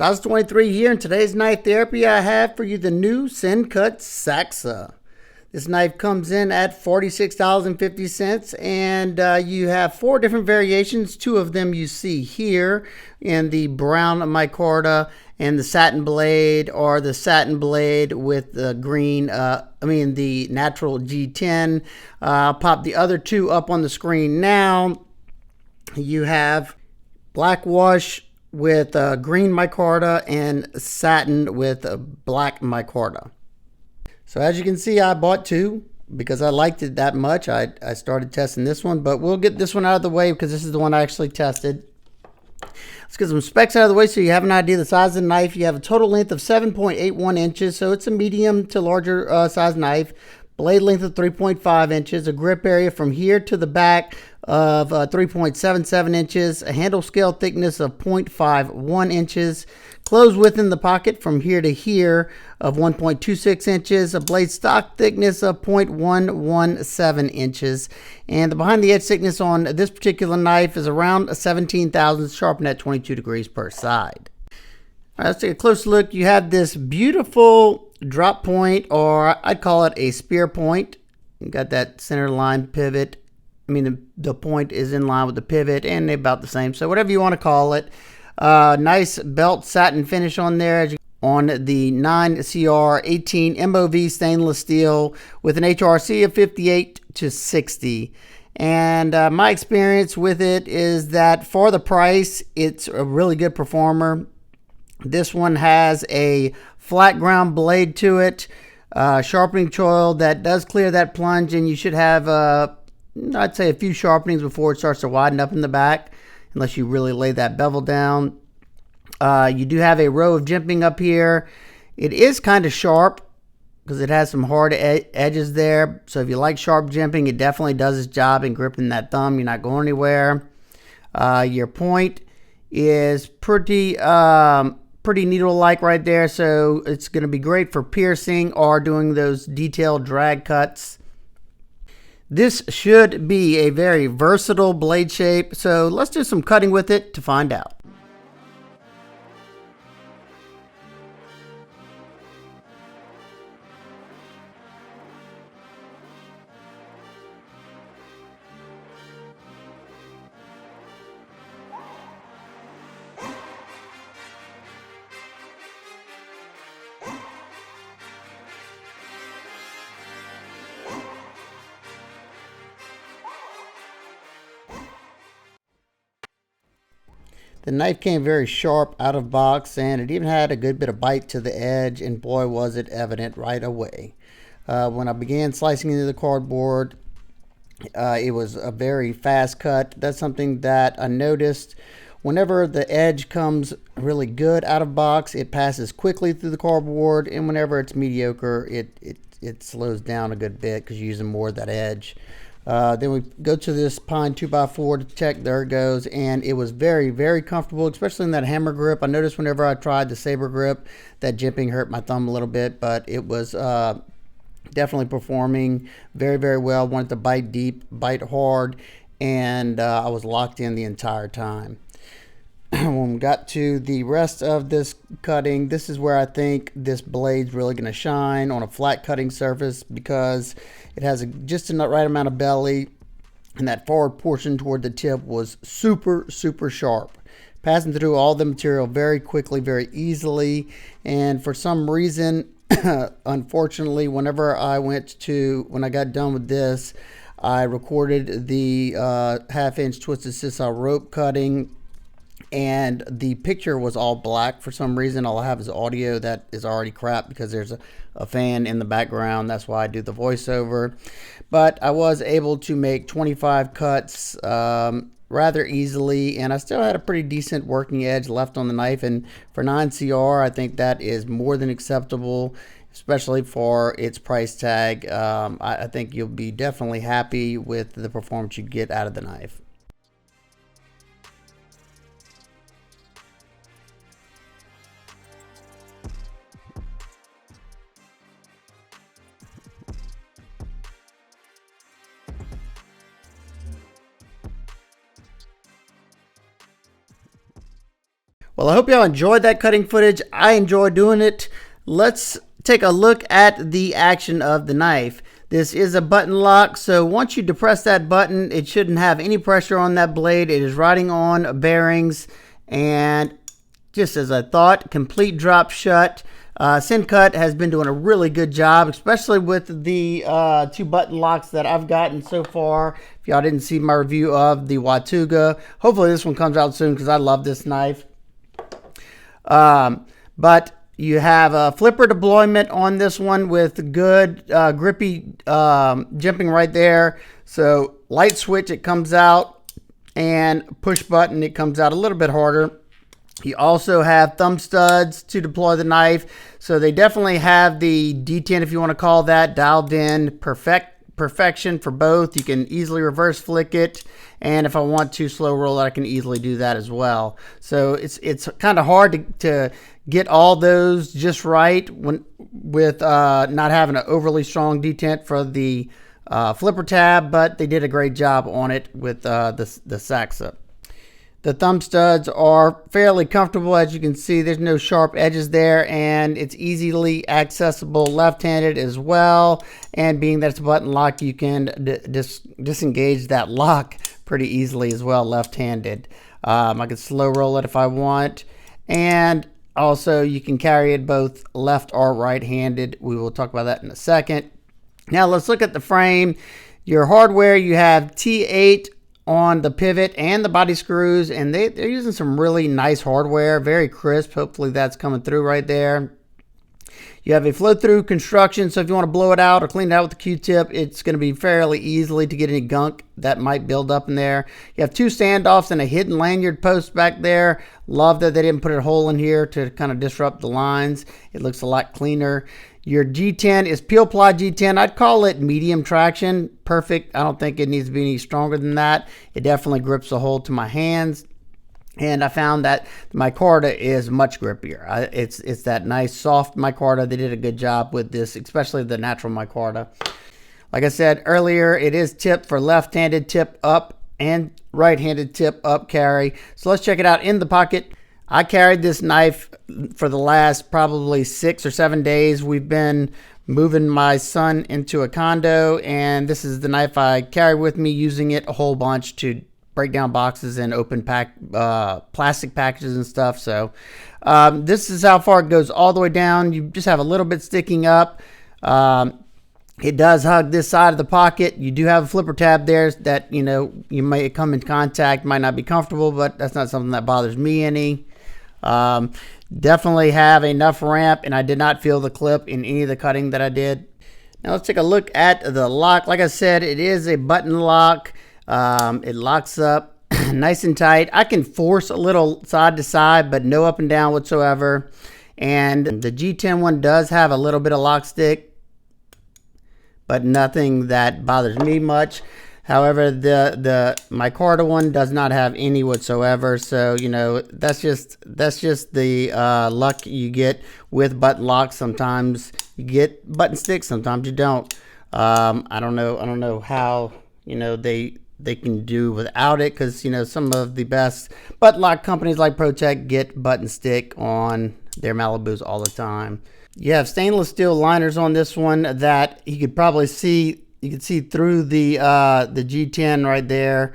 2023 here. In today's knife therapy, I have for you the new Sencut Sachse. This knife comes in at $46.50, and you have 4 different variations. 2 of them you see here in the brown micarta and the satin blade, or the satin blade with the green, the natural G10. I'll pop the other 2 up on the screen now. You have black wash with green micarta and satin with black micarta. So as you can see, I bought 2 because I liked it that much. I started testing this one, but we'll get this one out of the way because this is the one I actually tested. Let's get some specs out of the way so you have an idea of the size of the knife. You have a total length of 7.81 inches, so it's a medium to larger size knife. Blade length of 3.5 inches, a grip area from here to the back of 3.77 inches, a handle scale thickness of 0.51 inches, close width in the pocket from here to here of 1.26 inches, a blade stock thickness of 0.117 inches, and the behind the edge thickness on this particular knife is around 17 thousandths, sharpened at 22 degrees per side. All right, let's take a close look. You have this beautiful drop point, or I'd call it a spear point. You got that center line pivot. The point is in line with the pivot, and they're about the same. So whatever you want to call it. Nice belt satin finish on there on the 9CR18 MOV stainless steel with an HRC of 58 to 60. And my experience with it is that for the price, it's a really good performer. This one has a flat ground blade to it, sharpening choil that does clear that plunge, and you should have, I'd say, a few sharpenings before it starts to widen up in the back, unless you really lay that bevel down. You do have a row of jimping up here. It is kind of sharp because it has some hard edges there. So if you like sharp jimping, it definitely does its job in gripping that thumb. You're not going anywhere. Your point is pretty needle-like right there, so it's going to be great for piercing or doing those detailed drag cuts. This should be a very versatile blade shape, so let's do some cutting with it to find out. The knife came very sharp out of box, and it even had a good bit of bite to the edge, and boy was it evident right away. When I began slicing into the cardboard, it was a very fast cut. That's something that I noticed. Whenever the edge comes really good out of box, it passes quickly through the cardboard, and whenever it's mediocre, it slows down a good bit because you're using more of that edge. Then we go to this pine 2x4 to check. There it goes, and it was very, very comfortable, especially in that hammer grip. I noticed whenever I tried the saber grip, that jimping hurt my thumb a little bit, but it was definitely performing very, very well. Wanted to bite deep, bite hard, and I was locked in the entire time. When we got to the rest of this cutting, this is where I think this blade's really going to shine on a flat cutting surface, because it has just the right amount of belly, and that forward portion toward the tip was super, super sharp, passing through all the material very quickly, very easily. And for some reason, unfortunately, whenever I got done with this, I recorded the 1/2-inch twisted sisal rope cutting, and the picture was all black for some reason. All I have is audio that is already crap because there's a fan in the background. That's why I do the voiceover. But I was able to make 25 cuts rather easily, and I still had a pretty decent working edge left on the knife. And for 9CR, I think that is more than acceptable, especially for its price tag. I think you'll be definitely happy with the performance you get out of the knife. Well, I hope y'all enjoyed that cutting footage. I enjoyed doing it. Let's take a look at the action of the knife. This is a button lock, so once you depress that button, it shouldn't have any pressure on that blade. It is riding on bearings, and just as I thought, complete drop shut. Sencut has been doing a really good job, especially with the 2 button locks that I've gotten so far. If y'all didn't see my review of the Watuga, hopefully this one comes out soon because I love this knife. But you have a flipper deployment on this one with good grippy jimping right there. So light switch, it comes out, and push button, it comes out a little bit harder. You also have thumb studs to deploy the knife. So they definitely have the D10, if you want to call that, dialed in perfection for both. You can easily reverse flick it, and if I want to slow roll it, I can easily do that as well. So it's kind of hard to get all those just right with not having an overly strong detent for the flipper tab, but they did a great job on it with the Sachse. The thumb studs are fairly comfortable. As you can see, there's no sharp edges there, and it's easily accessible left-handed as well. And being that it's a button lock, you can disengage that lock pretty easily as well left-handed. I can slow roll it if I want, and also you can carry it both left or right-handed. We will talk about that in a second. Now let's look at the frame. Your hardware, you have T8 on the pivot and the body screws, and they're using some really nice hardware, very crisp. Hopefully that's coming through right there. You have a flow-through construction, so if you want to blow it out or clean it out with a Q-tip, it's going to be fairly easily to get any gunk that might build up in there. You have 2 standoffs and a hidden lanyard post back there. Love that they didn't put a hole in here to kind of disrupt the lines. It looks a lot cleaner. Your G10 is Peel Ply G10. I'd call it medium traction. Perfect. I don't think it needs to be any stronger than that. It definitely grips a hold to my hands. And I found that the micarta is much grippier. It's that nice soft micarta. They did a good job with this, especially the natural micarta. Like I said earlier, it is tipped for left-handed tip up and right-handed tip up carry. So let's check it out in the pocket. I carried this knife for the last probably 6 or 7 days. We've been moving my son into a condo, and this is the knife I carry with me, using it a whole bunch to break down boxes and open plastic packages and stuff. So this is how far it goes all the way down. You just have a little bit sticking up. It does hug this side of the pocket. You do have a flipper tab there that, you may come in contact, might not be comfortable, but that's not something that bothers me any. Definitely have enough ramp, and I did not feel the clip in any of the cutting that I did. Now let's take a look at the lock. Like I said, it is a button lock. It locks up nice and tight. I can force a little side to side, but no up and down whatsoever. And the G10 one does have a little bit of lock stick, but nothing that bothers me much. However, the micarta one does not have any whatsoever. So, that's just the luck you get with button locks. Sometimes you get button sticks, sometimes you don't. I don't know how, they can do without it, because, some of the best button lock companies like ProTech get button stick on their Malibus all the time. You have stainless steel liners on this one that you could probably see. You can see through the G10 right there.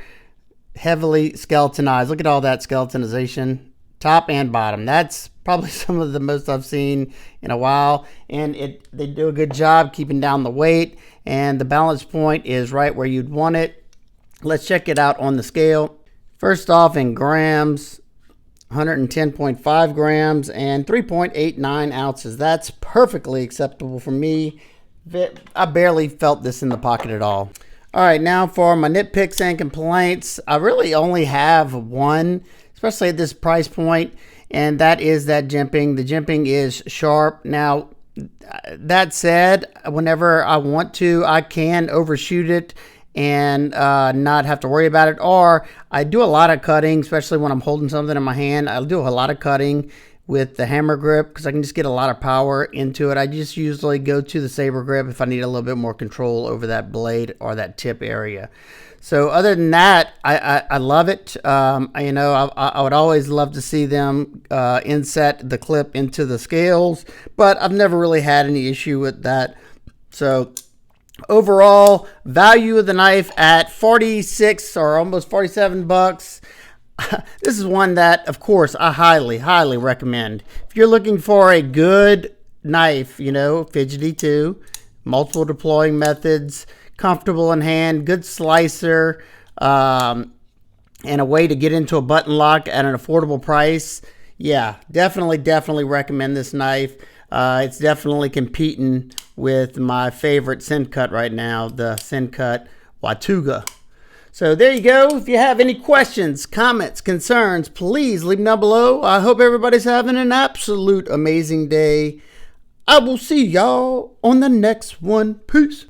Heavily skeletonized. Look at all that skeletonization, top and bottom. That's probably some of the most I've seen in a while. And they do a good job keeping down the weight, and the balance point is right where you'd want it. Let's check it out on the scale. First off, in grams, 110.5 grams and 3.89 ounces. That's perfectly acceptable for me. I barely felt this in the pocket at all. All right, now for my nitpicks and complaints. I really only have one, especially at this price point, and that is that jimping. The jimping is sharp. Now, that said, whenever I want to, I can overshoot it and not have to worry about it. Or I do a lot of cutting, especially when I'm holding something in my hand. I'll do a lot of cutting with the hammer grip because I can just get a lot of power into it. I just usually go to the saber grip if I need a little bit more control over that blade or that tip area. So other than that, I love it. You know, I would always love to see them inset the clip into the scales, but I've never really had any issue with that. So overall value of the knife at 46 or almost 47 bucks. This is one that, of course, I highly recommend. If you're looking for a good knife, you know, fidgety too, multiple deploying methods, comfortable in hand, good slicer, and a way to get into a button lock at an affordable price, yeah, definitely recommend this knife. It's definitely competing with my favorite Sencut right now, the Sencut Watuga. So there you go. If you have any questions, comments, concerns, please leave them down below. I hope everybody's having an absolute amazing day. I will see y'all on the next one. Peace.